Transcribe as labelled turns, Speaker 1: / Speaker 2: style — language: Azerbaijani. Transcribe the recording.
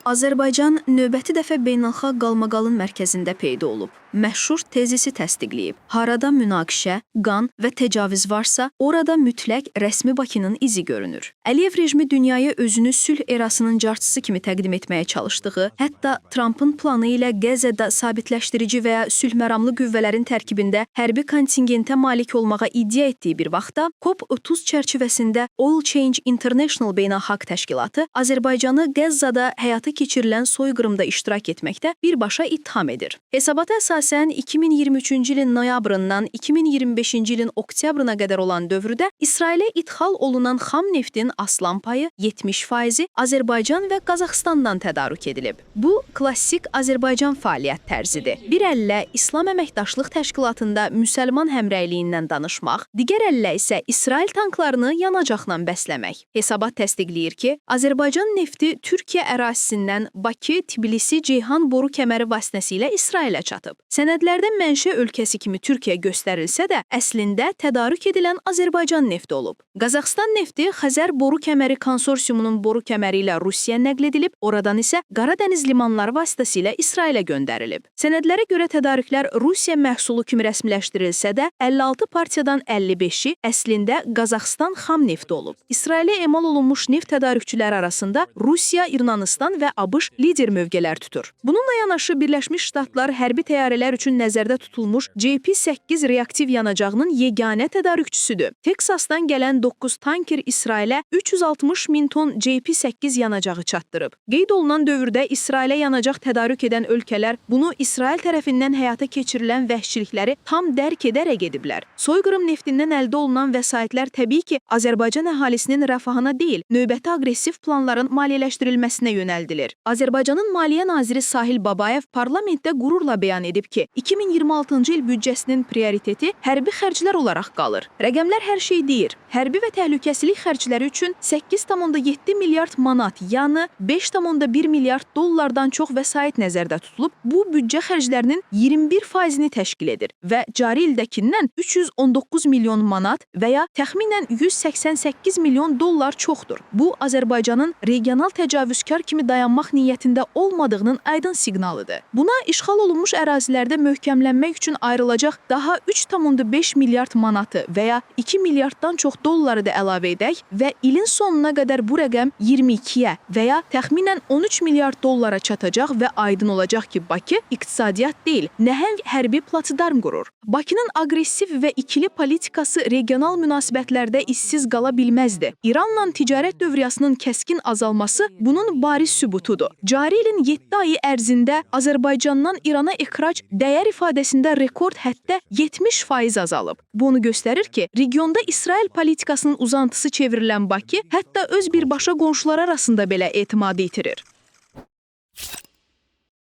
Speaker 1: Azərbaycan növbəti dəfə beynəlxalq qalmaqalın mərkəzində peyda olub. Məşhur tezisi təsdiqləyib. Harada münaqişə, qan və təcavüz varsa, orada mütləq rəsmi Bakının izi görünür. Əliyev rejimi dünyaya özünü sülh erasının carçısı kimi təqdim etməyə çalışdığı, hətta Trumpın planı ilə Qəzzədə sabitləşdirici və ya sülhməramlı qüvvələrin tərkibində hərbi kontingentə malik olmağa iddia etdiyi bir vaxtda, COP30 çərçivəsində Oil Change International beynəlxalq təşkilatı Azərbaycanı Qəzzada həyata keçirilən soyqırımda iştirak etməkdə birbaşa ittiham edir. Hesabata əsasən 2023-cü ilin noyabrından 2025-ci ilin oktyabrına qədər olan dövrdə İsrailə idxal olunan xam neftin aslan payı 70%-i Azərbaycan və Qazaxıstandan tədarük edilib. Bu, klassik Azərbaycan fəaliyyət tərzidir. Bir əllə İslam Əməkdaşlıq Təşkilatında müsəlman həmrəyliyindən danışmaq, digər əllə isə İsrail tanklarını yanacaqla bəsləmək. Hesabat təsdiqləyir ki, Azərbaycan nefti Türkiyə ərazisindən Bakı, Tbilisi, Ceyhan boru kəməri vasitəsilə İsrailə çatıb. Sənədlərdə mənşə ölkəsi kimi Türkiyə göstərilsə də, əslində tədarük edilən Azərbaycan nefti olub. Qazaxıstan nefti Xəzər boru kəməri konsorsiumunun boru kəməri ilə Rusiyaya nəql edilib, oradan isə Qaradəniz limanları vasitəsilə İsrailə göndərilib. Sənədlərə görə tədarüklər Rusiya məhsulu kimi rəsmiləşdirilsə də, 56 partiyadan 55-i əslində Qazaxıstan xam nefti olub. İsrailə emal olunmuş neft tədarükçüləri arasında Rusiya, Yunanıstan və ABŞ lider mövqelər tutur. Bununla yanaşı Birləşmiş Ştatlar hərbi təyyarələr üçün nəzərdə tutulmuş JP-8 reaktiv yanacağının yeganə tədarükçüsüdür. Teksasdan gələn 9 tanker İsrailə 360 min ton JP-8 yanacağı çatdırıb. Qeyd olunan dövrdə İsrailə yanacaq tədarük edən ölkələr bunu İsrail tərəfindən həyata keçirilən vəhşilikləri tam dərk edərək ediblər. Soyqırım neftindən əldə olunan vəsaitlər təbii ki, Azərbaycan əhalisinin rəfahına deyil, növbəti aqressiv planların maliyyələşdirilməsinə yönəldilir. Azərbaycanın Maliyyə naziri Sahil Babayev parlamentdə qürurla bəyan edib ki, 2026-cı il büdcəsinin prioriteti hərbi xərclər olaraq qalır. Rəqəmlər hər şey deyir. Hərbi və təhlükəsizlik xərcləri üçün 8,7 milyard manat, yəni 5,1 milyard dollardan çox vəsait nəzərdə tutulub, bu büdcə xərclərinin 21%-ni təşkil edir və cari ildəkindən 319 milyon manat və ya təxminən 188 milyon dollar çoxdur. Bu, Azərbaycanın regional təcavüzkar kimi dayanmaq niyyətində olmadığının aydın siqnalıdır. Buna işğal olunmuş ərazilərdə möhkəmlənmək üçün ayrılacaq daha 3,5 milyard manatı və ya 2 milyarddan çox dolları da əlavə edək və ilin sonuna qədər bu rəqəm 22-yə və ya təxminən 13 milyard dollara çatacaq və aydın olacaq ki, Bakı iqtisadiyyat deyil, nəhəng hərbi platform qurur. Bakının aqressiv və ikili politikası regional münasibətlərdə işsiz qala bilməzdi. İranla ticarət dövriyyəsinin kəskin azalması bunun bariz sübutudur. Cari ilin 7 ayı ərzində Azərbaycandan İrana ixrac dəyər ifadəsində rekord həddə 70% azalıb. Bu onu göstərir ki, regionda İsrail politikasının uzantısı çevrilən Bakı hətta öz birbaşa qonşular arasında belə etimadı itirir.